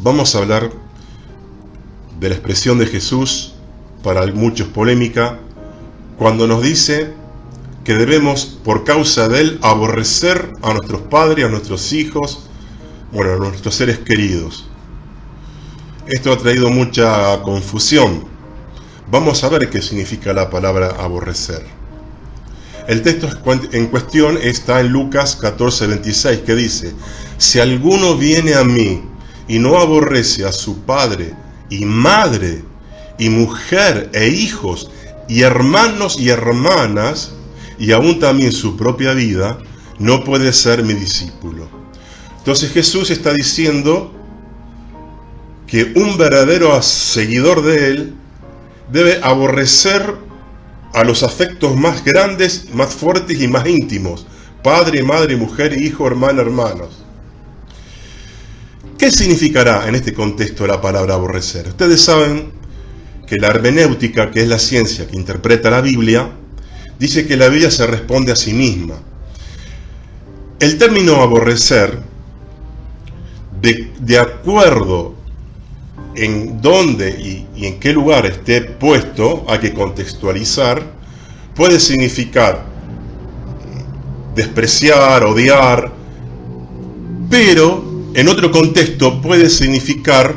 vamos a hablar de la expresión de Jesús, para muchos polémica, cuando nos dice que debemos, por causa de Él, aborrecer a nuestros padres, a nuestros hijos, bueno, a nuestros seres queridos. Esto ha traído mucha confusión. Vamos a ver qué significa la palabra aborrecer. El texto en cuestión está en Lucas 14:26, que dice: si alguno viene a mí y no aborrece a su padre y madre y mujer e hijos y hermanos y hermanas y aún también su propia vida, no puede ser mi discípulo. Entonces Jesús está diciendo que un verdadero seguidor de Él debe aborrecer a los afectos más grandes, más fuertes y más íntimos: padre, madre, mujer, hijo, hermana, hermanos. ¿Qué significará en este contexto la palabra aborrecer? Ustedes saben que la hermenéutica, que es la ciencia que interpreta la Biblia, dice que la Biblia se responde a sí misma. El término aborrecer, de acuerdo en dónde y en qué lugar esté puesto, hay que contextualizar, puede significar despreciar, odiar, pero en otro contexto puede significar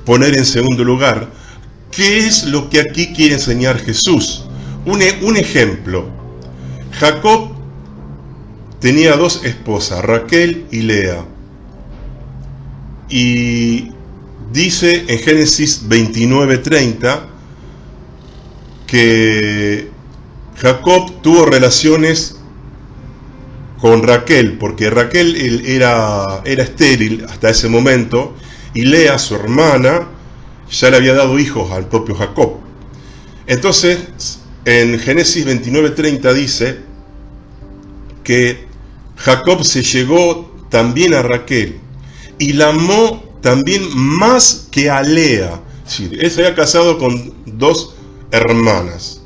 poner en segundo lugar. ¿Qué es lo que aquí quiere enseñar Jesús? Un ejemplo. Jacob tenía dos esposas, Raquel y Lea. Y dice en Génesis 29:30 que Jacob tuvo relaciones con Raquel, porque Raquel era estéril hasta ese momento, y Lea, su hermana, ya le había dado hijos al propio Jacob. Entonces, en Génesis 29:30 dice que Jacob se llegó también a Raquel y la amó también más que a Lea. Es decir, él se había casado con dos hermanas,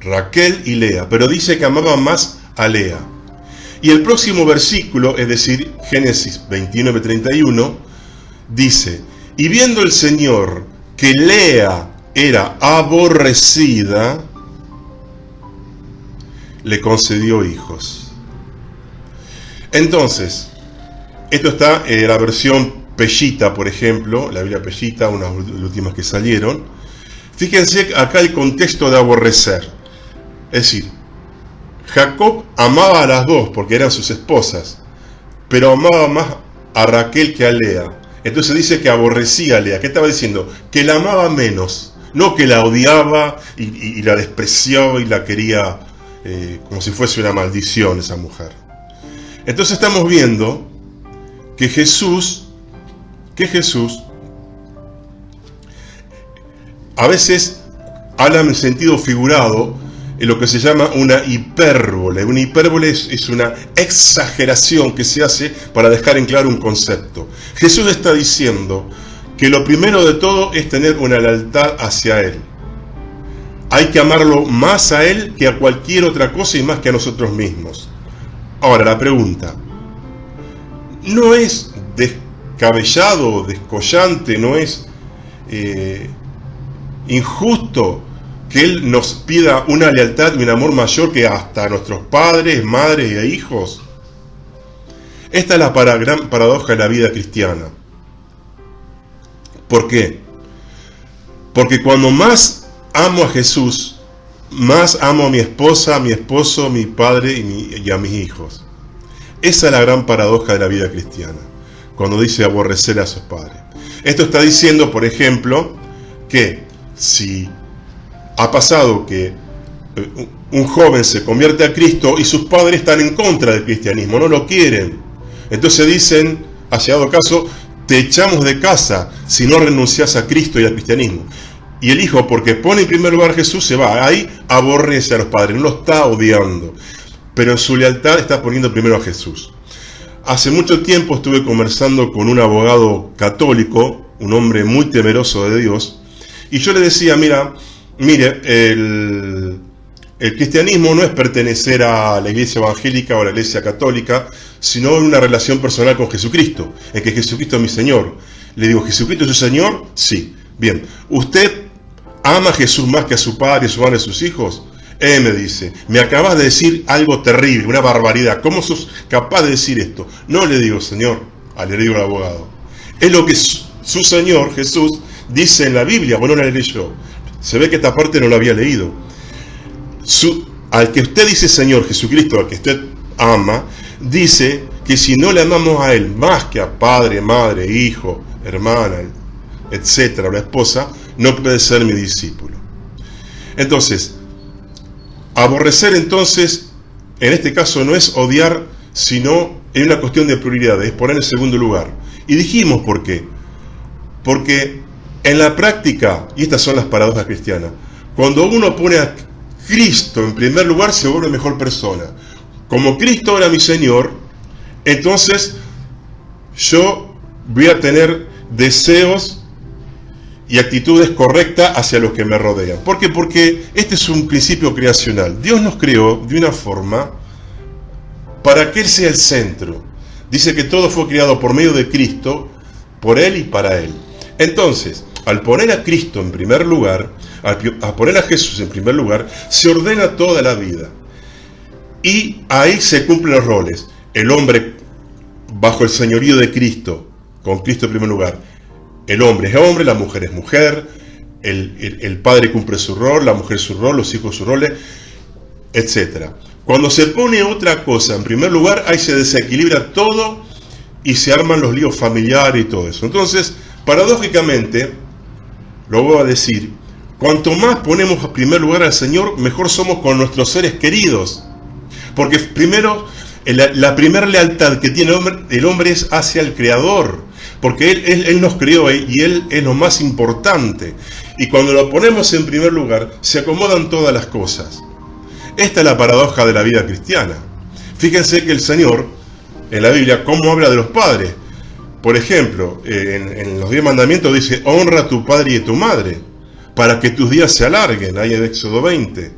Raquel y Lea, pero dice que amaba más a Lea. Y el próximo versículo, es decir, Génesis 29:31, dice: y viendo el Señor que Lea era aborrecida, le concedió hijos. Entonces, esto está en la versión Pellita, por ejemplo, la Biblia Pellita, unas de las últimas que salieron. Fíjense acá el contexto de aborrecer. Es decir, Jacob amaba a las dos porque eran sus esposas, pero amaba más a Raquel que a Lea. Entonces dice que aborrecía a Lea. ¿Qué estaba diciendo? Que la amaba menos, no que la odiaba y la despreciaba y la quería como si fuese una maldición esa mujer. Entonces estamos viendo que Jesús a veces habla en sentido figurado, en lo que se llama una hipérbole. Una hipérbole es una exageración que se hace para dejar en claro un concepto. Jesús está diciendo que lo primero de todo es tener una lealtad hacia Él. Hay que amarlo más a Él que a cualquier otra cosa y más que a nosotros mismos. Ahora, la pregunta: ¿no es descabellado, descollante, no es injusto que Él nos pida una lealtad y un amor mayor que hasta a nuestros padres, madres e hijos? Esta es la gran paradoja de la vida cristiana. ¿Por qué? Porque cuando más amo a Jesús, más amo a mi esposa, a mi esposo, a mi padre y a mis hijos. Esa es la gran paradoja de la vida cristiana, cuando dice aborrecer a sus padres. Esto está diciendo, por ejemplo, que si ha pasado que un joven se convierte a Cristo y sus padres están en contra del cristianismo, no lo quieren, entonces dicen, ha llegado caso, te echamos de casa si no renuncias a Cristo y al cristianismo. Y el hijo, porque pone en primer lugar a Jesús, se va. Ahí aborrece a los padres, no lo está odiando, pero en su lealtad está poniendo primero a Jesús. Hace mucho tiempo estuve conversando con un abogado católico, un hombre muy temeroso de Dios, y yo le decía, mire, El cristianismo no es pertenecer a la iglesia evangélica o a la iglesia católica, sino una relación personal con Jesucristo, en que Jesucristo es mi Señor. Le digo, ¿Jesucristo es su Señor? Sí. Bien, ¿usted ama a Jesús más que a su padre, a su madre, a sus hijos? Me dice, me acabas de decir algo terrible, una barbaridad. ¿Cómo sos capaz de decir esto? No, le digo, Señor, le digo al abogado. Es lo que su Señor, Jesús, dice en la Biblia. Bueno, la leí yo. Se ve que esta parte no la había leído. Al que usted dice Señor, Jesucristo, al que usted ama, dice que si no le amamos a Él más que a padre, madre, hijo, hermana, etcétera, o la esposa, no puede ser mi discípulo. Entonces, aborrecer entonces, en este caso no es odiar, sino es una cuestión de prioridades, es poner en segundo lugar. Y dijimos por qué. Porque en la práctica, y estas son las paradojas cristianas, cuando uno pone a Cristo en primer lugar, se vuelve mejor persona. Como Cristo era mi Señor, entonces yo voy a tener deseos y actitudes correctas hacia los que me rodean. ¿Por qué? Porque este es un principio creacional. Dios nos creó de una forma para que Él sea el centro. Dice que todo fue creado por medio de Cristo, por Él y para Él. Entonces, al poner a Cristo en primer lugar, al poner a Jesús en primer lugar, se ordena toda la vida. Y ahí se cumplen los roles. El hombre bajo el señorío de Cristo, con Cristo en primer lugar. El hombre es hombre, la mujer es mujer, el padre cumple su rol, la mujer su rol, los hijos su rol, etc. Cuando se pone otra cosa en primer lugar, ahí se desequilibra todo y se arman los líos familiares y todo eso. Entonces, paradójicamente, lo voy a decir, cuanto más ponemos en primer lugar al Señor, mejor somos con nuestros seres queridos. Porque primero, la primera lealtad que tiene el hombre es hacia el Creador. Porque Él nos creó y Él es lo más importante. Y cuando lo ponemos en primer lugar, se acomodan todas las cosas. Esta es la paradoja de la vida cristiana. Fíjense que el Señor, en la Biblia, ¿cómo habla de los padres? Por ejemplo, en los 10 mandamientos dice, honra a tu padre y a tu madre, para que tus días se alarguen, ahí en Éxodo 20.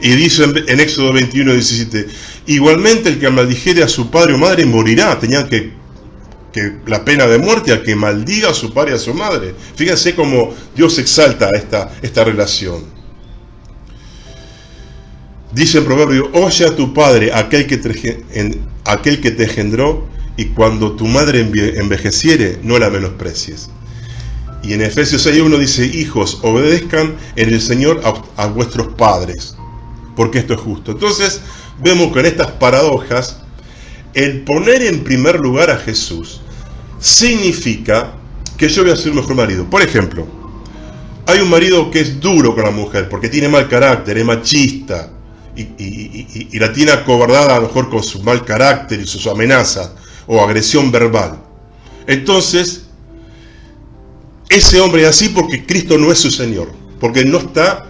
Y dice en Éxodo 21, 17, igualmente el que maldijere a su padre o madre morirá. Tenían que la pena de muerte a que maldiga a su padre y a su madre. Fíjense cómo Dios exalta esta relación. Dice en Proverbio, oye a tu padre, aquel que te engendró, y cuando tu madre envejeciere, no la menosprecies. Y en Efesios 6:1 dice, hijos, obedezcan en el Señor a vuestros padres, porque esto es justo. Entonces, vemos que en estas paradojas, el poner en primer lugar a Jesús significa que yo voy a ser un mejor marido. Por ejemplo, hay un marido que es duro con la mujer, porque tiene mal carácter, es machista, y la tiene acobardada a lo mejor con su mal carácter y sus amenazas, o agresión verbal. Entonces, ese hombre es así porque Cristo no es su Señor, porque no está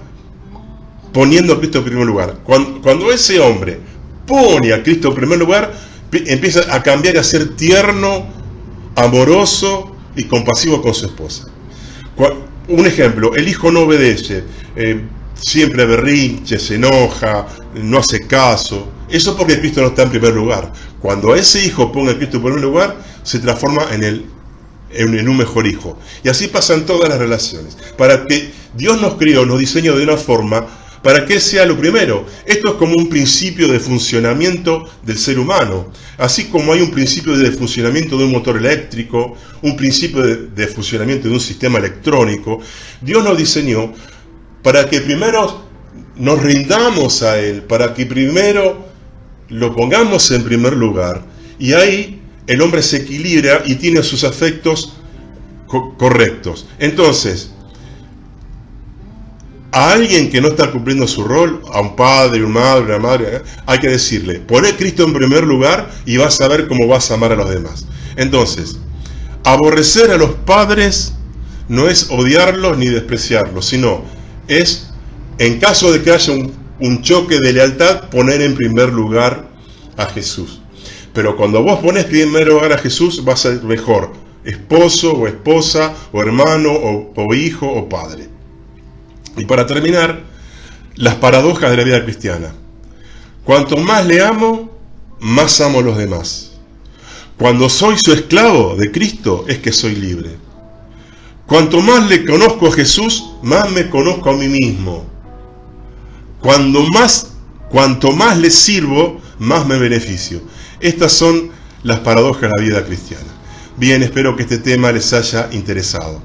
poniendo a Cristo en primer lugar. Cuando ese hombre pone a Cristo en primer lugar, empieza a cambiar y a ser tierno, amoroso y compasivo con su esposa. Un ejemplo, el hijo no obedece, siempre berrinche, se enoja, no hace caso. Eso porque Cristo no está en primer lugar. Cuando ese hijo ponga a Cristo en primer lugar, se transforma en un mejor hijo. Y así pasan todas las relaciones. Para que Dios nos crió, nos diseñó de una forma para que Él sea lo primero. Esto es como un principio de funcionamiento del ser humano. Así como hay un principio de funcionamiento de un motor eléctrico, un principio de funcionamiento de un sistema electrónico, Dios nos diseñó para que primero nos rindamos a Él, para que primero lo pongamos en primer lugar. Y ahí el hombre se equilibra y tiene sus afectos correctos. Entonces, a alguien que no está cumpliendo su rol, a un padre, una madre, hay que decirle, poné a Cristo en primer lugar y vas a ver cómo vas a amar a los demás. Entonces, aborrecer a los padres no es odiarlos ni despreciarlos, sino es, en caso de que haya un choque de lealtad, poner en primer lugar a Jesús. Pero cuando vos pones en primer lugar a Jesús, vas a ser mejor esposo o esposa, o hermano, o hijo, o padre. Y para terminar, Las paradojas de la vida cristiana. Cuanto más le amo, más amo a los demás. Cuando soy su esclavo de Cristo, es que soy libre. Cuanto más le conozco a Jesús, más me conozco a mí mismo. Cuanto más le sirvo, más me beneficio. Estas son las paradojas de la vida cristiana. Bien, espero que este tema les haya interesado.